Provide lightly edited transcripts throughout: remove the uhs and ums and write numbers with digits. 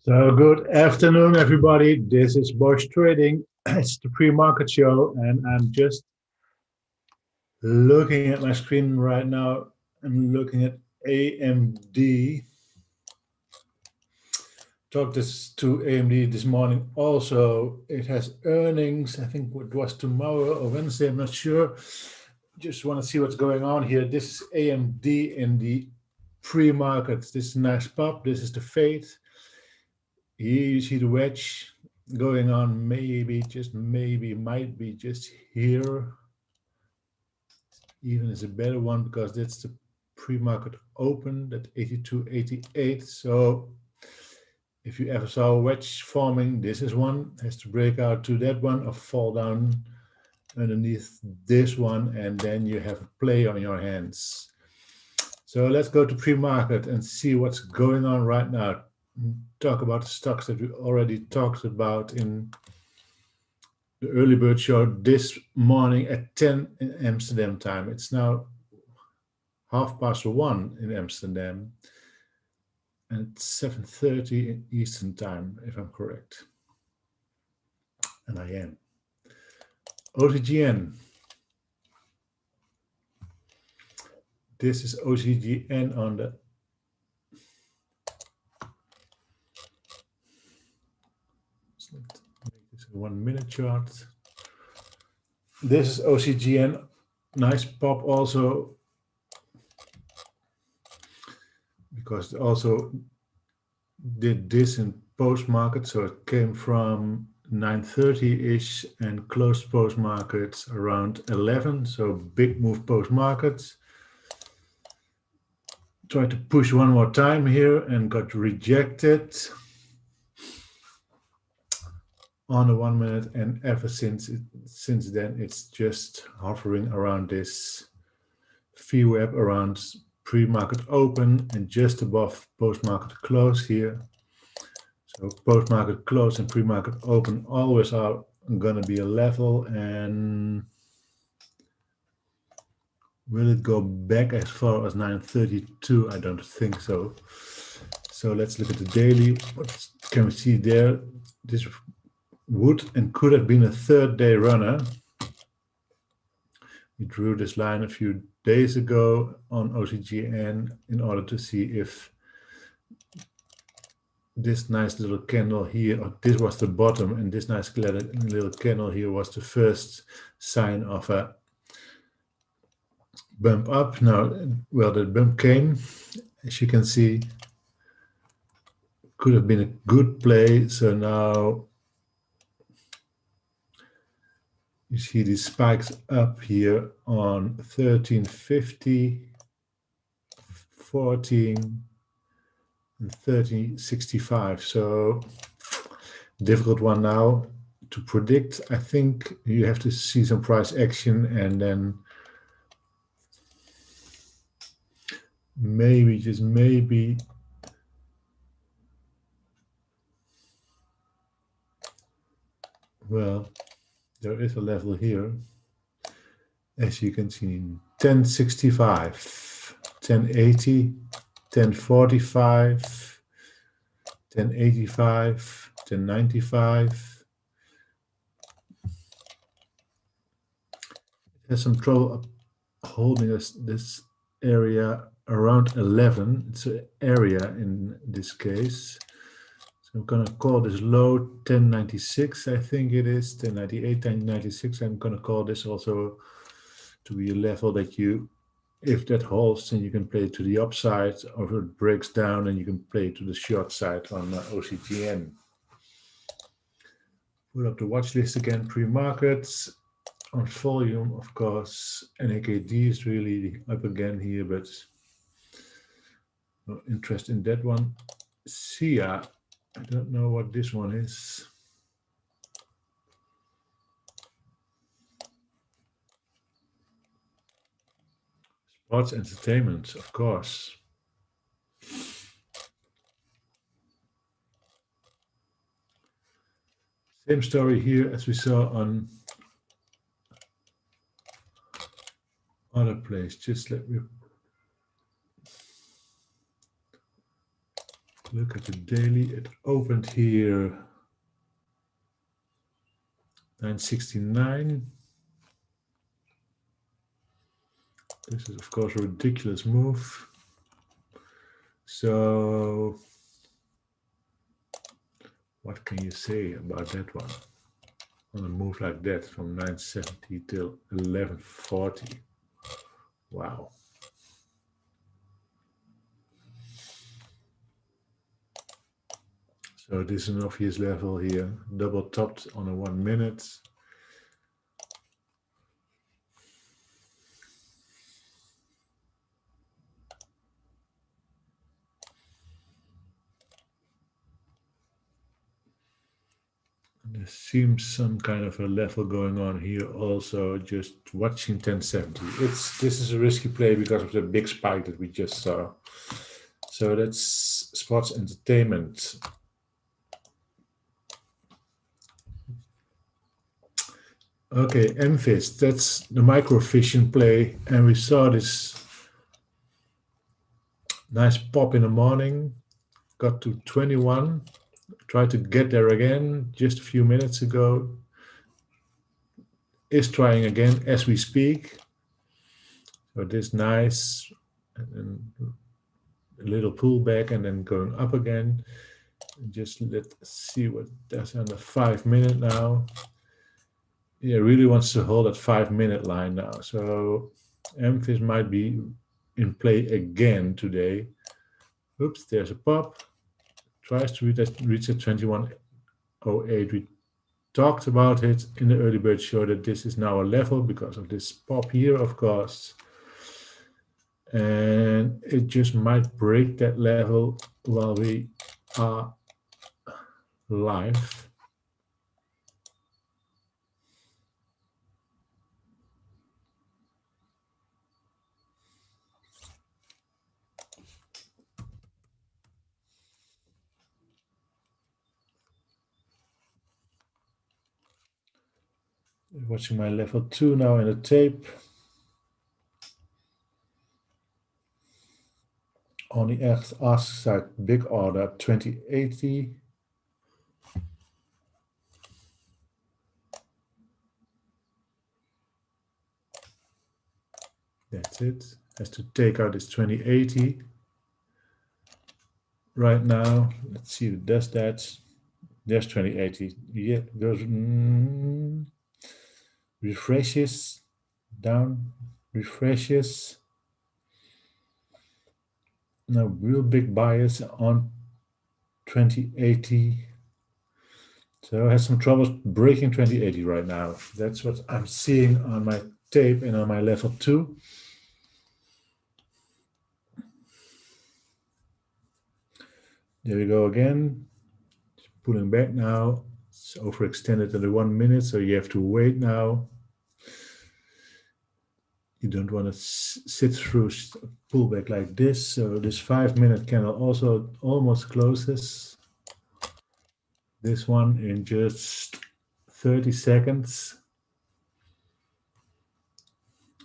So good afternoon, everybody. This is Bosch Trading. It's the pre-market show, and I'm just looking at my screen right now. I'm looking at AMD. Talked this to AMD this morning. Also, it has earnings. I think it was tomorrow or Wednesday. I'm not sure. Just want to see what's going on here. This is AMD in the pre-market. This is a nice pop. This is the fade. Here you see the wedge going on, maybe, just maybe, might be just here. Even is a better one because that's the pre-market open, that 82.88. So if you ever saw a wedge forming, this is one, has to break out to that one or fall down underneath this one, and then you have a play on your hands. So let's go to pre-market and see what's going on right now. Talk about the stocks that we already talked about in the early bird show this morning at 10 in Amsterdam time. It's now 1:30 in Amsterdam, and it's 7:30 in Eastern time, if I'm correct. And I am. OCGN. This is OCGN on the make this a 1 minute chart. This is OCGN. Nice pop also, because it also did this in post market, so it came from 9:30-ish and closed post markets around 11, so big move post markets. Tried to push one more time here and got rejected on the 1 minute, and ever since then it's just hovering around this VWAP around pre-market open and just above post-market close here. So post-market close and pre-market open always are gonna be a level, and will it go back as far as 932? I don't think so. So let's look at the daily. What can we see there? This would and could have been a third day runner. We drew this line a few days ago on OCGN in order to see if this nice little candle here, or this was the bottom, and this nice little candle here was the first sign of a bump up. Now, well, the bump came, as you can see, could have been a good play. So now you see these spikes up here on 1350, 14, and 1365. So difficult one now to predict. I think you have to see some price action, and then maybe, just maybe, well, there is a level here, as you can see, 1065, 1080, 1045, 1085, 1095. It has some trouble holding us this area around 11. It's an area in this case. So I'm going to call this low 1096, I think it is, 1098, 1096. I'm going to call this also to be a level that you, if that holds, then you can play it to the upside, or if it breaks down, then you can play it to the short side on OCGN. Put up the watch list again, pre-markets. On volume, of course, NAKD is really up again here, but no interest in that one. SIA, I don't know what this one is. Sports entertainment, of course. Same story here as we saw on other place. Just let me look at the daily. It opened here 969. This is of course a ridiculous move. So what can you say about that one? On a move like that from 970 till 1140. Wow. So this is an obvious level here, double topped on a 1 minute. There seems some kind of a level going on here also, just watching 1070. This is a risky play because of the big spike that we just saw. So that's sports entertainment. Okay, MFIS, that's the microvision play, and we saw this nice pop in the morning, got to 21, tried to get there again just a few minutes ago, is trying again as we speak. So this nice and a little pullback and then going up again. Just let's see what that's on the 5 minute now. Yeah, really wants to hold that 5 minute line now. So Memphis might be in play again today. Oops, there's a pop. Tries to reach at 21.08. We talked about it in the early bird show that this is now a level because of this pop here, of course. And it just might break that level while we are live. Watching my level 2 now in the tape. On the ask side, big order 2080. That's it. Has to take out this 2080 right now. Let's see if it does that. There's 2080. Yeah, goes refreshes down, refreshes. Now real big bias on 2080. So I have some troubles breaking 2080 right now. That's what I'm seeing on my tape and on my level 2. There we go again. It's pulling back now. It's overextended to the 1 minute, so you have to wait now. You don't want to sit through pullback like this. So this 5 minute candle also almost closes. This one in just 30 seconds.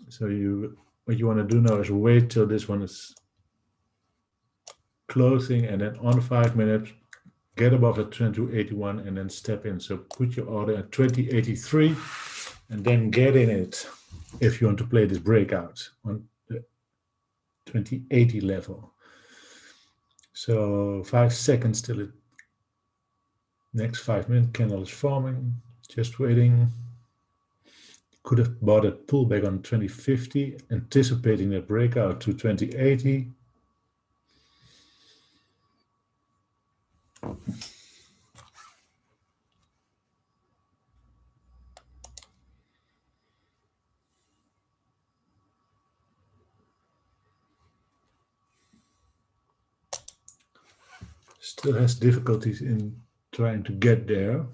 So what you want to do now is wait till this one is closing, and then on 5 minutes, get above the 2281 and then step in. So put your order at 2083 and then get in it if you want to play this breakout on the 2080 level. So 5 seconds till it next 5 minute candle is forming. Just waiting. Could have bought a pullback on 2050, anticipating a breakout to 2080. Still has difficulties in trying to get there.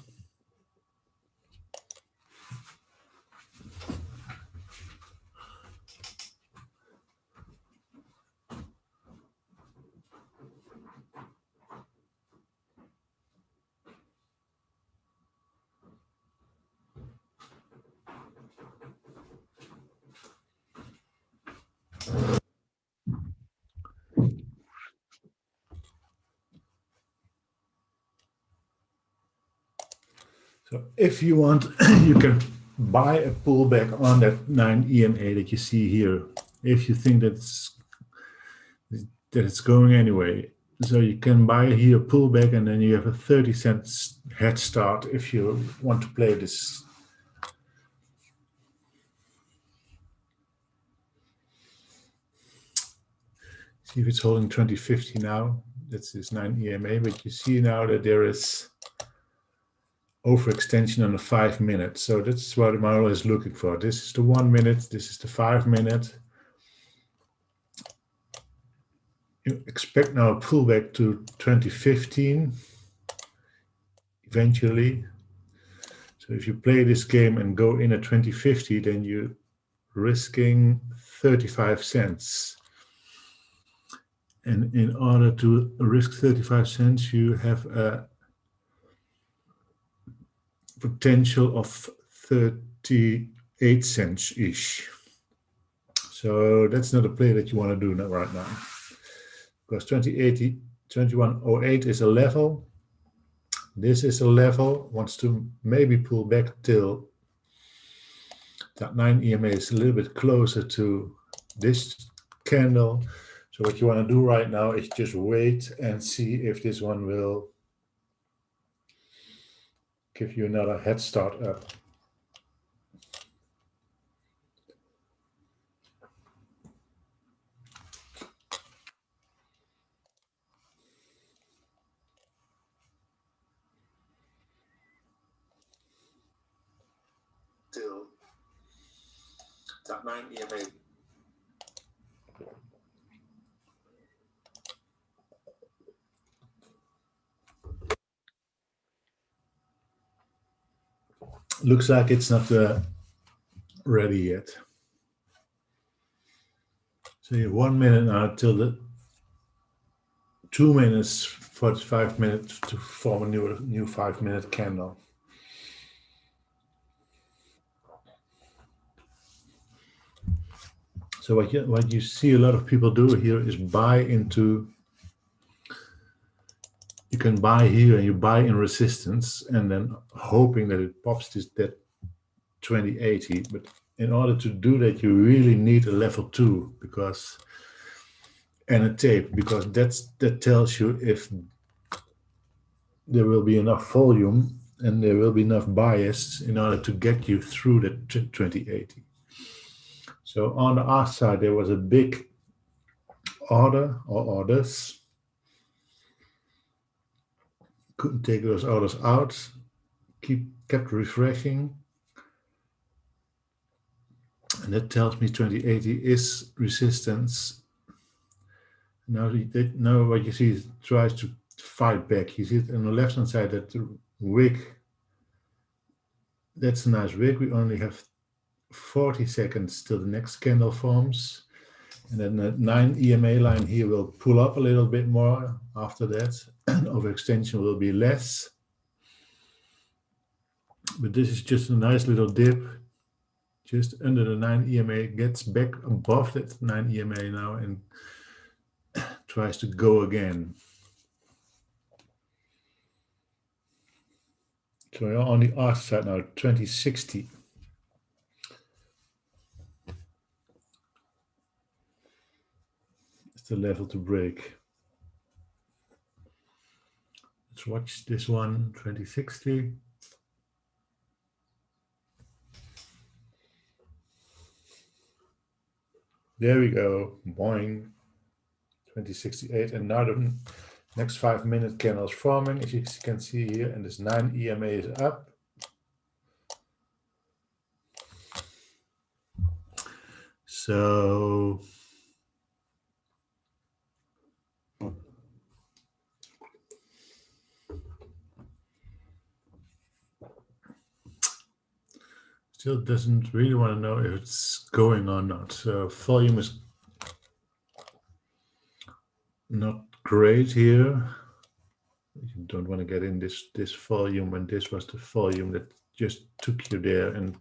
if you want, you can buy a pullback on that 9 EMA that you see here. If you think that it's going anyway. So you can buy here pullback and then you have a 30-cent head start if you want to play this. See if it's holding 2050 now. That's this 9 EMA, but you see now that there is overextension on the 5 minute. So that's what the model is looking for. This is the 1 minute, this is the 5 minute. You expect now a pullback to 2015 eventually. So if you play this game and go in at 2050, then you're risking 35 cents. And in order to risk 35 cents, you have a potential of 38 cents-ish. So that's not a play that you want to do right now. Because 2080, 2108 is a level. This is a level, wants to maybe pull back till that 9 EMA is a little bit closer to this candle. So what you want to do right now is just wait and see if this one will give you another head start up. Till that 9 EMA. Looks like it's not ready yet. So you have 1 minute now till the 2 minutes, 45 minutes to form a new 5 minute candle. So what you see a lot of people do here is buy into. You can buy here and you buy in resistance and then hoping that it pops that 2080. But in order to do that, you really need a level 2 and a tape, because that tells you if there will be enough volume and there will be enough bias in order to get you through that 2080. So on the ask side, there was a big order or orders. Couldn't take those orders out, kept refreshing. And that tells me 2080 is resistance. Now what you see is tries to fight back. You see it on the left hand side that the wick, that's a nice wick. We only have 40 seconds till the next candle forms. And then the 9 EMA line here will pull up a little bit more after that. Overextension will be less. But this is just a nice little dip. Just under the 9 EMA, gets back above that 9 EMA now and tries to go again. So we're on the ask side now, 2060. It's the level to break. Let's watch this one, 2060. There we go, boing, 2068. And now the next 5 minute candle is forming, as you can see here, and this 9 EMA is up. So still doesn't really want to know if it's going or not. So volume is not great here. You don't want to get in this volume, and this was the volume that just took you there, and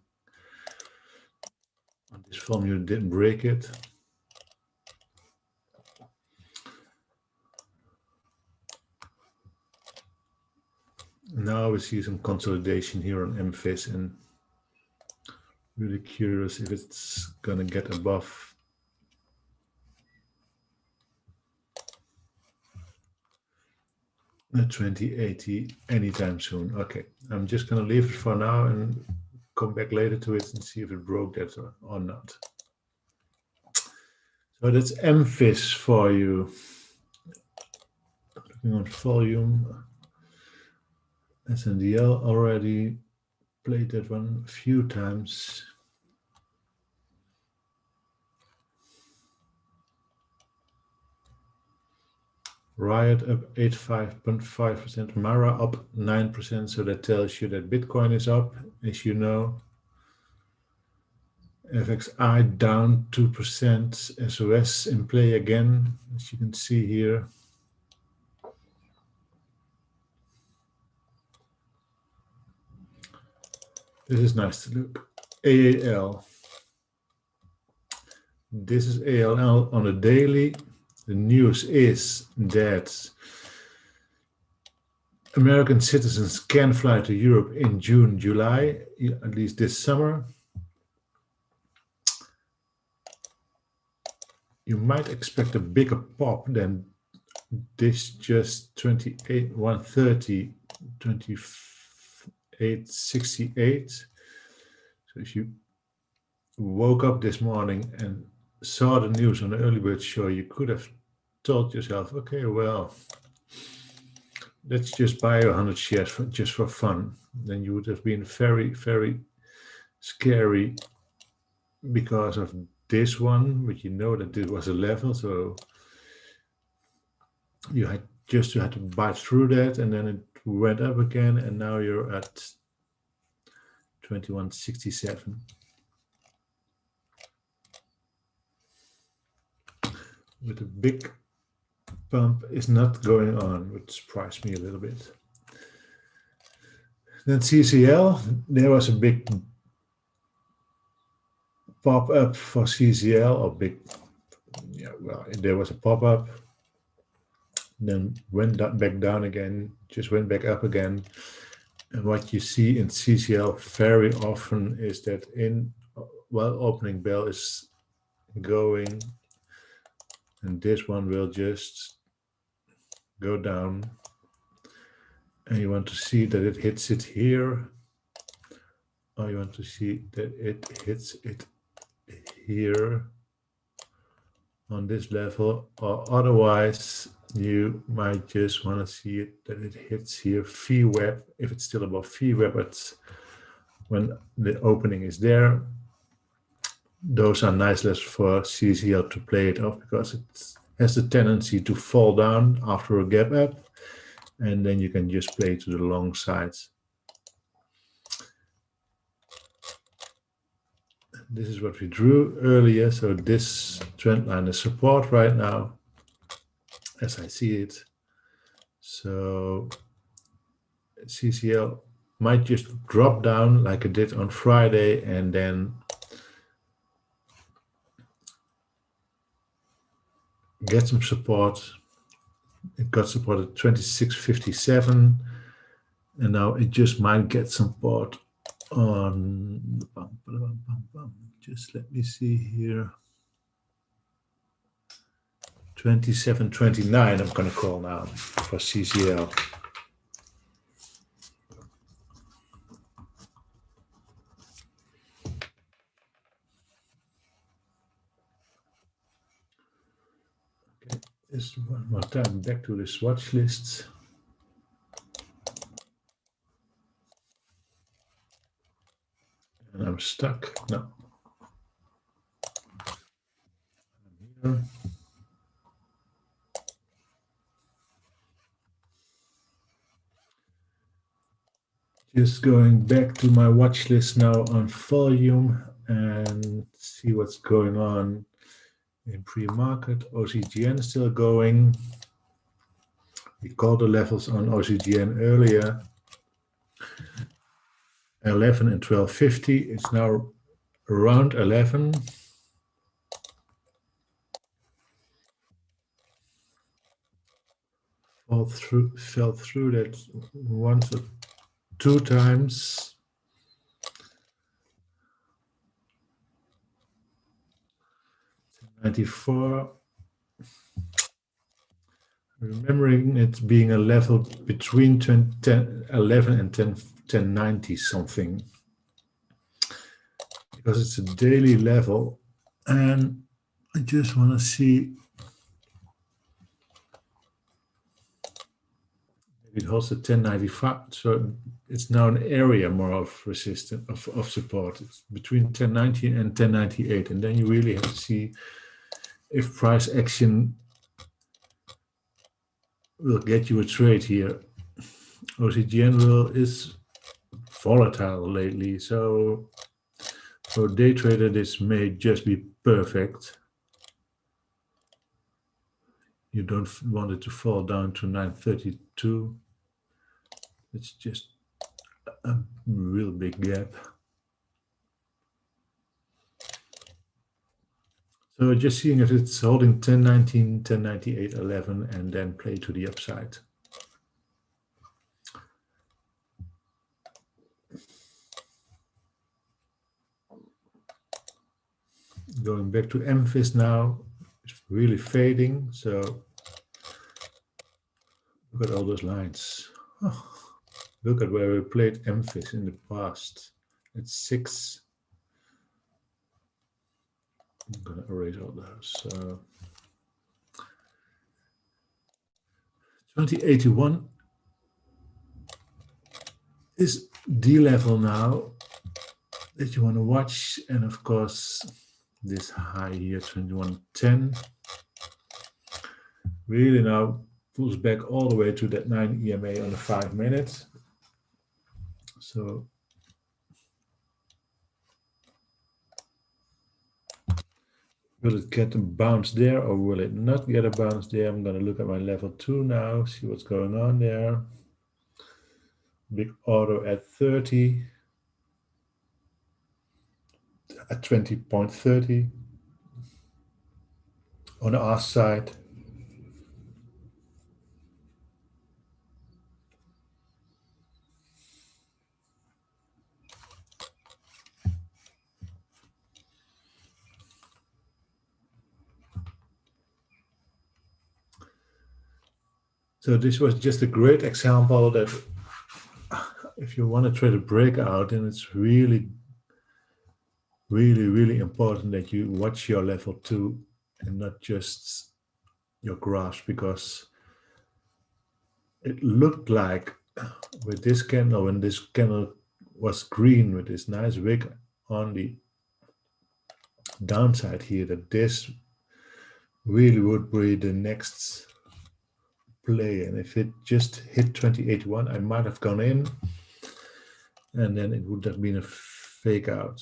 on this volume you didn't break it. Now we see some consolidation here on MFIS, and really curious if it's gonna get above the 2080 anytime soon. Okay, I'm just gonna leave it for now and come back later to it and see if it broke that or not. So that's MFIS for you. Looking on volume, SNDL already played that one a few times. Riot up 85.5%, Mara up 9%, so that tells you that Bitcoin is up, as you know. FXI down 2%, SOS in play again, as you can see here. This is nice to look. AAL. This is ALL on a daily. The news is that American citizens can fly to Europe in June, July, at least this summer. You might expect a bigger pop than this, just 28, 130, 28.68. So if you woke up this morning and saw the news on the early bird show, you could have told yourself, okay, well, let's just buy 100 shares just for fun. Then you would have been very, very scary because of this one, but you know that this was a level, so you had to buy through that, and then it went up again, and now you're at 21.67. With a big pump is not going on, which surprised me a little bit. Then CCL, there was a big pop up for CCL, or big, yeah, well, there was a pop up, then went back down again, just went back up again. And what you see in CCL very often is that while opening bell is going, and this one will just go down, and you want to see that it hits it here, or you want to see that it hits it here on this level, or otherwise you might just want to see it that it hits here VWAP. If it's still above VWAP, it's when the opening is there. Those are nice levels for CCL to play it off, because it has the tendency to fall down after a gap up, and then you can just play to the long sides. This is what we drew earlier, so this trend line is support right now, as I see it. So CCL might just drop down like it did on Friday, and then get some support. It got support at 26.57, and now it just might get support on, just let me see here, 27.29. I'm going to call now for CCL. Okay, just one more time back to the swatch lists. And I'm stuck. No. I'm here. Just going back to my watch list now on volume and see what's going on in pre-market. OCGN still going. We called the levels on OCGN earlier. 11 and 12.50. It's now around 11. fell through that once or two times. $94. Remembering it being a level between 11 and 1090 something, because it's a daily level, and I just want to see it holds a 1095, so it's now an area more of resistance of support. It's between 1090 and 1098, and then you really have to see if price action will get you a trade here. OC General is volatile lately, so for day trader this may just be perfect. You don't want it to fall down to 932. It's just a real big gap. So just seeing if it's holding 1019, 1098, 11, and then play to the upside. Going back to Memphis now, it's really fading. So look at all those lines. Oh, look at where we played Memphis in the past. It's 6. I'm going to erase all those. 2081 is the level now that you want to watch, and of course this high here, 2110, really now pulls back all the way to that 9 EMA on the 5 minutes. So will it get a bounce there or will it not get a bounce there? I'm going to look at my level 2 now, see what's going on there. Big auto at 30, at 20.30 on the ask side. So this was just a great example that if you want to trade a breakout, then it's really important that you watch your level 2 and not just your graphs, because it looked like with this candle, when this candle was green with this nice wick on the downside here, that this really would be the next play. And if it just hit 2081, I might have gone in and then it would have been a fake out.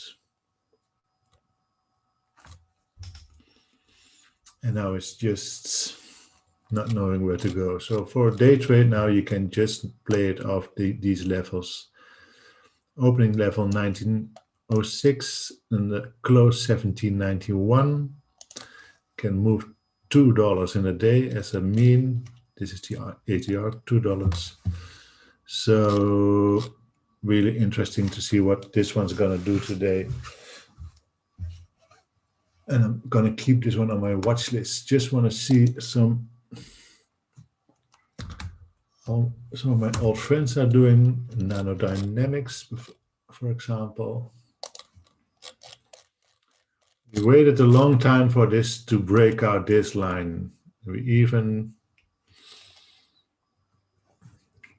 And now it's just not knowing where to go. So for a day trade now, you can just play it off these levels. Opening level 1906 and the close 1791. Can move $2 in a day as a mean. This is the ATR, $2. So really interesting to see what this one's gonna do today. And I'm gonna keep this one on my watch list. Just wanna see some of my old friends are doing nanodynamics, for example. We waited a long time for this to break out this line. We even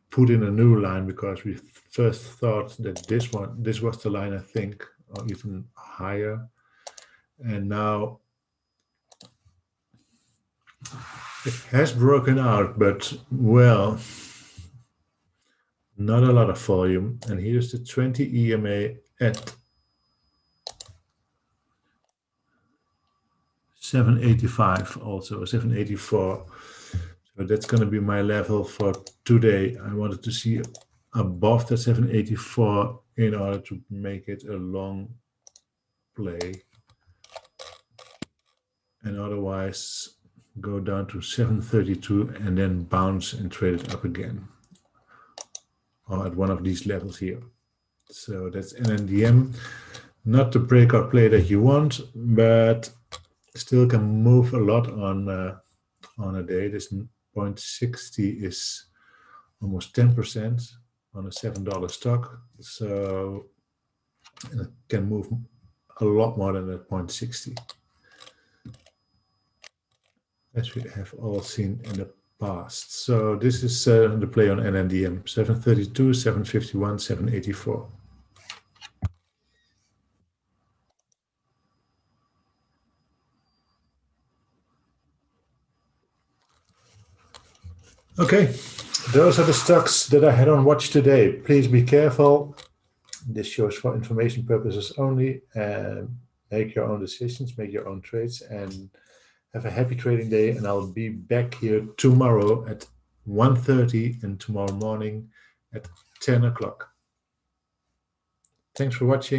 put in a new line because we first thought that this was the line, I think, or even higher. And now it has broken out, but well, not a lot of volume. And here's the 20 EMA at 785, also 784. So that's going to be my level for today. I wanted to see above the 784 in order to make it a long play. And otherwise, go down to 732 and then bounce and trade it up again, or at one of these levels here. So that's NNDM, not the breakout play that you want, but still can move a lot on a day. This 0.60 is almost 10% on a $7 stock, so it can move a lot more than that 0.60, as we have all seen in the past. So this is the play on NNDM, 732, 751, 784. Okay, those are the stocks that I had on watch today. Please be careful. This shows for information purposes only. Make your own decisions, make your own trades, and have a happy trading day. And I'll be back here tomorrow at 1:30 and tomorrow morning at 10 o'clock. Thanks for watching.